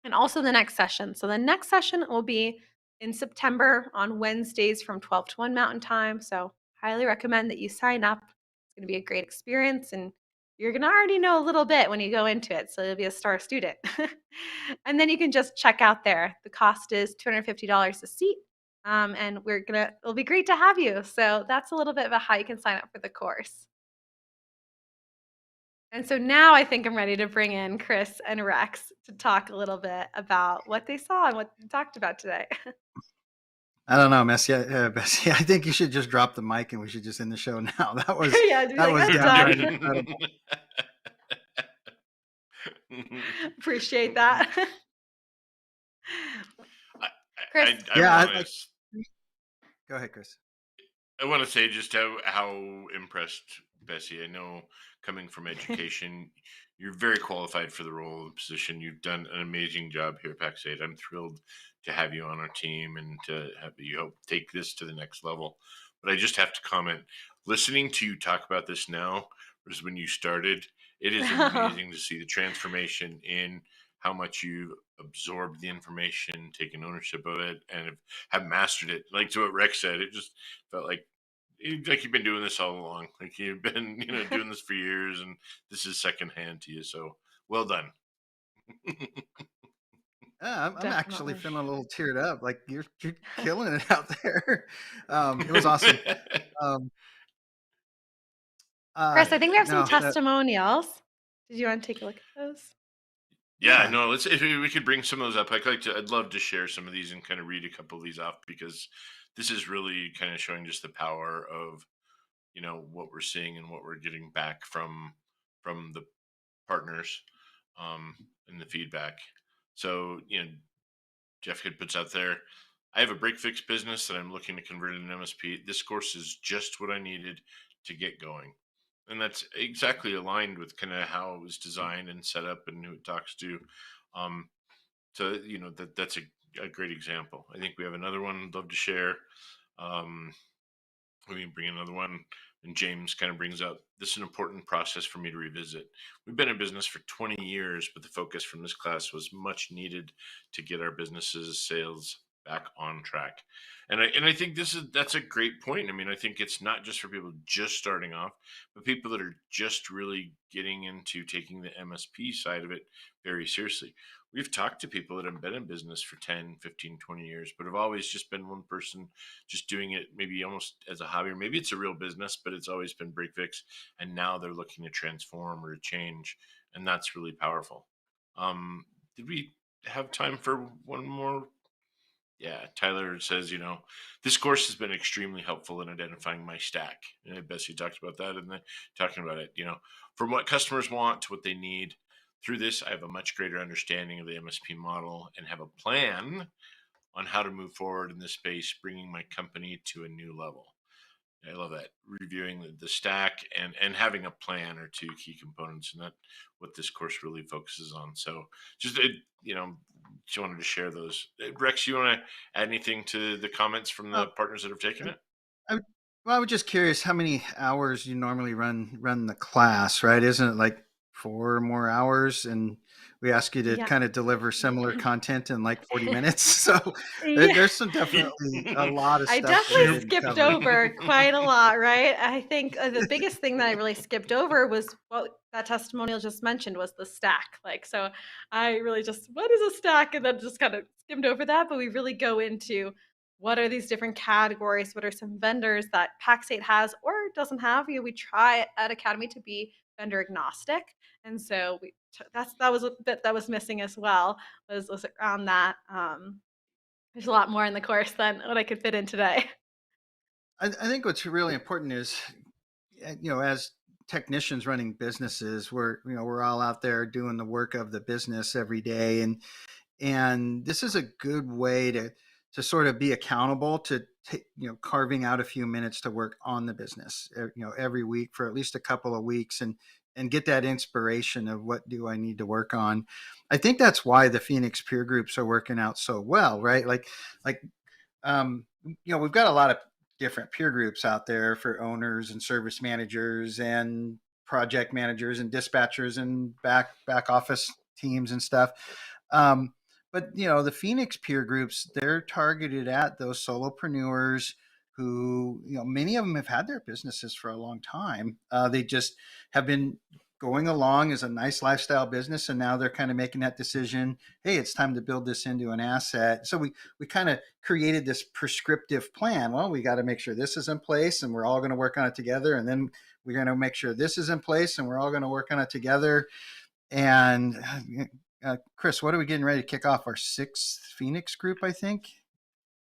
and also the next session. So the next session will be in September on Wednesdays from 12 to 1 Mountain Time. So highly recommend that you sign up. It's going to be a great experience, and you're going to already know a little bit when you go into it. So you'll be a star student. And then you can just check out there. The cost is $250 a seat. And it'll be great to have you. So that's a little bit about how you can sign up for the course. And so now I think I'm ready to bring in Chris and Rex to talk a little bit about what they saw and what we talked about today. I don't know, Bessie. Bessie, I think you should just drop the mic and we should just end the show now. That was Yeah, that was done. incredible. Appreciate that. Chris. Go ahead, Chris. I want to say just how impressed, Bessie. I know coming from education, you're very qualified for the role of the position. You've done an amazing job here at Pax8. I'm thrilled to have you on our team and to have you help take this to the next level. But I just have to comment, listening to you talk about this now versus when you started, it is amazing to see the transformation in how much you absorbed the information, taken ownership of it, and have mastered it. Like to what Rex said, it just felt like you've been doing this all along. Like you've been, doing this for years, and this is secondhand to you. So well done. I'm actually feeling a little teared up. Like you're killing it out there. It was awesome. Chris, I think we have some testimonials. Did you want to take a look at those? Yeah, no, if we could bring some of those up. I'd love to share some of these and kind of read a couple of these off, because this is really kind of showing just the power of, what we're seeing and what we're getting back from the partners, and the feedback. So, Jeff Kidd puts out there, I have a break fix business that I'm looking to convert into an MSP. This course is just what I needed to get going. And that's exactly aligned with kind of how it was designed and set up and who it talks to. So that's a great example. I think we have another one I'd love to share. Um, we can bring another one, and James kind of brings up this is an important process for me to revisit. We've been in business for 20 years, but the focus from this class was much needed to get our businesses sales back on track. And I think that's a great point. I mean, I think it's not just for people just starting off, but people that are just really getting into taking the MSP side of it very seriously. We've talked to people that have been in business for 10, 15, 20 years, but have always just been one person just doing it maybe almost as a hobby, or maybe it's a real business, but it's always been break fix. And now they're looking to transform or to change. And that's really powerful. Did we have time for one more? Yeah, Tyler says, this course has been extremely helpful in identifying my stack. And Bessie talked about that and then talking about it, from what customers want to what they need. Through this, I have a much greater understanding of the MSP model and have a plan on how to move forward in this space, bringing my company to a new level. I love that. Reviewing the stack and having a plan are two key components, and that what this course really focuses on. So just, just wanted to share those. Rex, you want to add anything to the comments from the partners that have taken it? I was just curious how many hours you normally run the class, right? Isn't it like 4 more hours? And we ask you to Yeah. kind of deliver similar content in like 40 minutes. So Yeah. there's some definitely a lot of I stuff that we definitely didn't skipped cover. over quite a lot, right? I think the biggest thing that I really skipped over was what that testimonial just mentioned was the stack. So I really just, what is a stack? And then just kind of skimmed over that. But we really go into what are these different categories? What are some vendors that Pax8 has or doesn't have? We try at Academy to be vendor agnostic. And so that was a bit that was missing as well, was around that. There's a lot more in the course than what I could fit in today. I think what's really important is, as technicians running businesses, we're all out there doing the work of the business every day, and this is a good way to sort of be accountable to carving out a few minutes to work on the business every week for at least a couple of weeks and get that inspiration of what do I need to work on. I think that's why the Phoenix peer groups are working out so well, right? We've got a lot of different peer groups out there for owners and service managers and project managers and dispatchers and back office teams and stuff. But the Phoenix peer groups, they're targeted at those solopreneurs who, many of them have had their businesses for a long time. They just have been going along as a nice lifestyle business, and now they're kind of making that decision. Hey, it's time to build this into an asset. So we kind of created this prescriptive plan. Well, we got to make sure this is in place, and we're all going to work on it together. And then we're going to make sure this is in place, and we're all going to work on it together. And Chris, what are we getting ready to kick off? Our 6th Phoenix group, I think.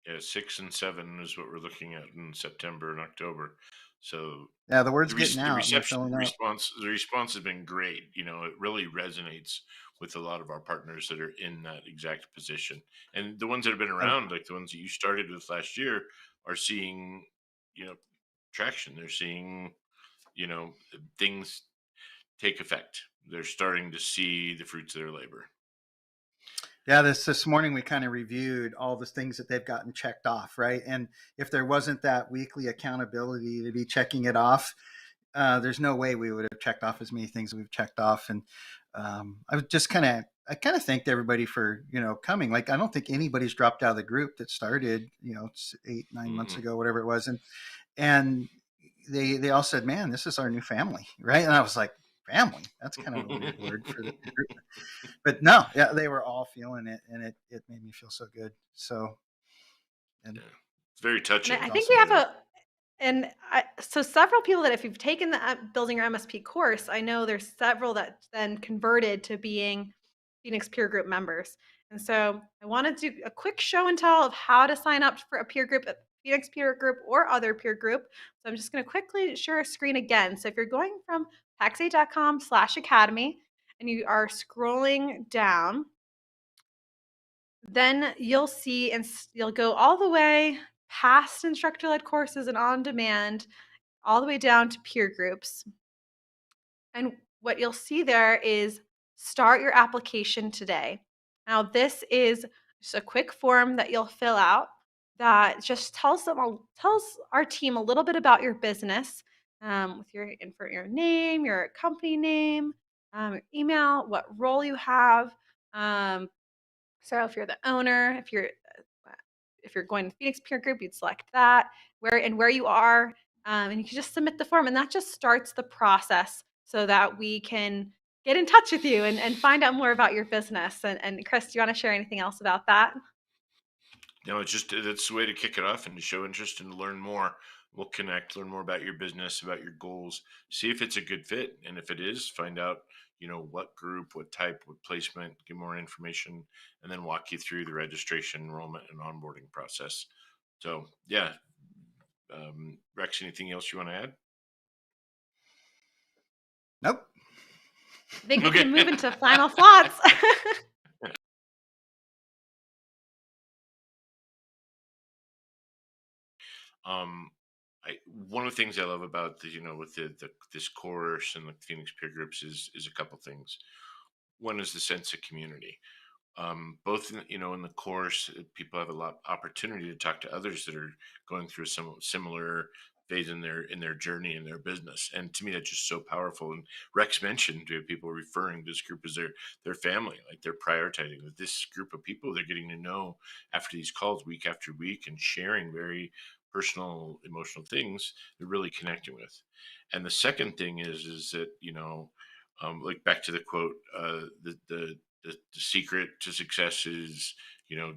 Yeah, 6 and 7 is what we're looking at in September and October. So yeah, the word's getting out. The response has been great. It really resonates with a lot of our partners that are in that exact position, and the ones that have been around, like the ones that you started with last year, are seeing, traction. They're seeing, things take effect. They're starting to see the fruits of their labor. Yeah, this morning we kind of reviewed all the things that they've gotten checked off, right? And if there wasn't that weekly accountability to be checking it off, there's no way we would have checked off as many things we've checked off. And I kind of thanked everybody for coming. I don't think anybody's dropped out of the group that started 8-9 months ago, whatever it was, and they all said, "Man, this is our new family," right? And I was like, family, that's kind of a weird word for the group. But no, yeah, they were all feeling it, and it made me feel so good. So, and it's very touching. I think we have so several people that if you've taken the Building Your MSP course, I know there's several that then converted to being Phoenix peer group members. And so I want to do a quick show and tell of how to sign up for a peer group, a Phoenix peer group or other peer group. So I'm just going to quickly share a screen again. So if you're going from pax8.com/academy and you are scrolling down, then you'll see and you'll go all the way past instructor-led courses and on demand, all the way down to peer groups. And what you'll see there is start your application today. Now, this is just a quick form that you'll fill out that just tells our team a little bit about your business, with your name, your company name, your email, what role you have. So if you're the owner, if you're going to Phoenix Peer Group, you'd select that, where you are, and you can just submit the form, and that just starts the process so that we can get in touch with you and find out more about your business. And Chris, do you want to share anything else about that? No, it's just that's the way to kick it off and to show interest and to learn more. We'll connect, learn more about your business, about your goals, see if it's a good fit, and if it is, find out what group, what type, what placement, get more information, and then walk you through the registration, enrollment, and onboarding process. So yeah, Rex, anything else you want to add? Nope. I think we Okay. can move into final thoughts. One of the things I love about with this course and the Phoenix peer groups is a couple things. One is the sense of community. Both in the course, people have a lot opportunity to talk to others that are going through some similar phase in their journey in their business, and to me that's just so powerful. And Rex mentioned people referring to this group as their family, like they're prioritizing that this group of people they're getting to know after these calls week after week and sharing very personal emotional things they're really connecting with. And the second thing is that like back to the quote, the secret to success is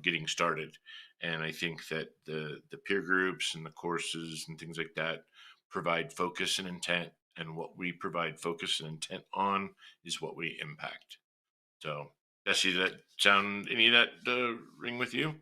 getting started. And I think that the peer groups and the courses and things like that provide focus and intent, and what we provide focus and intent on is what we impact. So Bessie, does that sound any of that ring with you?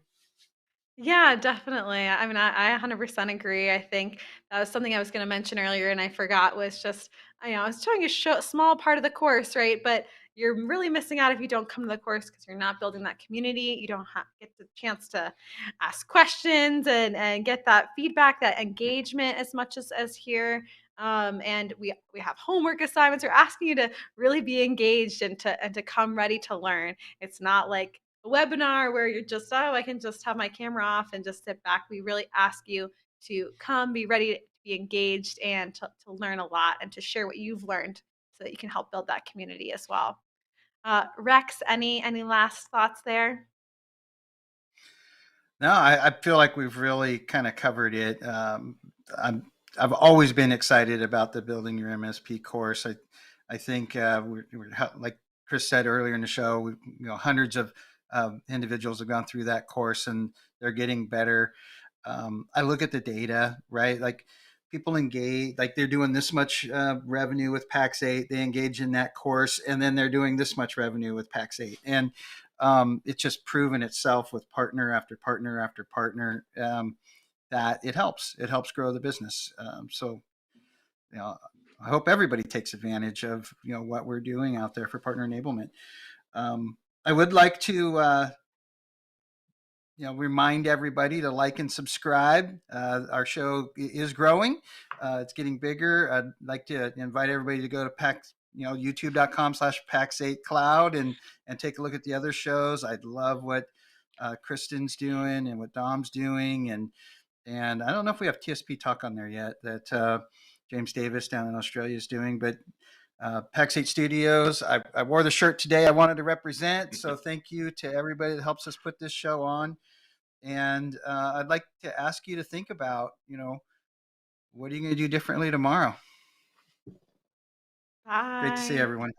Yeah, definitely. I mean, I 100% agree. I think that was something I was going to mention earlier and I forgot was just, I was showing a small part of the course, right? But you're really missing out if you don't come to the course because you're not building that community. You don't get the chance to ask questions and get that feedback, that engagement as much as here. And we have homework assignments. We're asking you to really be engaged and to come ready to learn. It's not like a webinar where you're just, oh, I can just have my camera off and just sit back. We really ask you to come, be ready to be engaged and to learn a lot and to share what you've learned so that you can help build that community as well. Rex, any last thoughts there? No, I feel like we've really kind of covered it. I've always been excited about the Building Your MSP course. I think like Chris said earlier in the show, hundreds of individuals have gone through that course and they're getting better. I look at the data, right? Like people engage, like they're doing this much revenue with Pax8. They engage in that course, and then they're doing this much revenue with Pax8, and it's just proven itself with partner after partner after partner that it helps. It helps grow the business. So, I hope everybody takes advantage of what we're doing out there for partner enablement. I would like to remind everybody to like and subscribe. Our show is growing. It's getting bigger. I'd like to invite everybody to go to youtube.com/Pax8Cloud and take a look at the other shows. I'd love what Kristen's doing and what Dom's doing. And I don't know if we have TSP Talk on there yet that James Davis down in Australia is doing, but Pax8 Studios. I wore the shirt today I wanted to represent. So thank you to everybody that helps us put this show on. And I'd like to ask you to think about, what are you going to do differently tomorrow? Bye. Great to see everyone.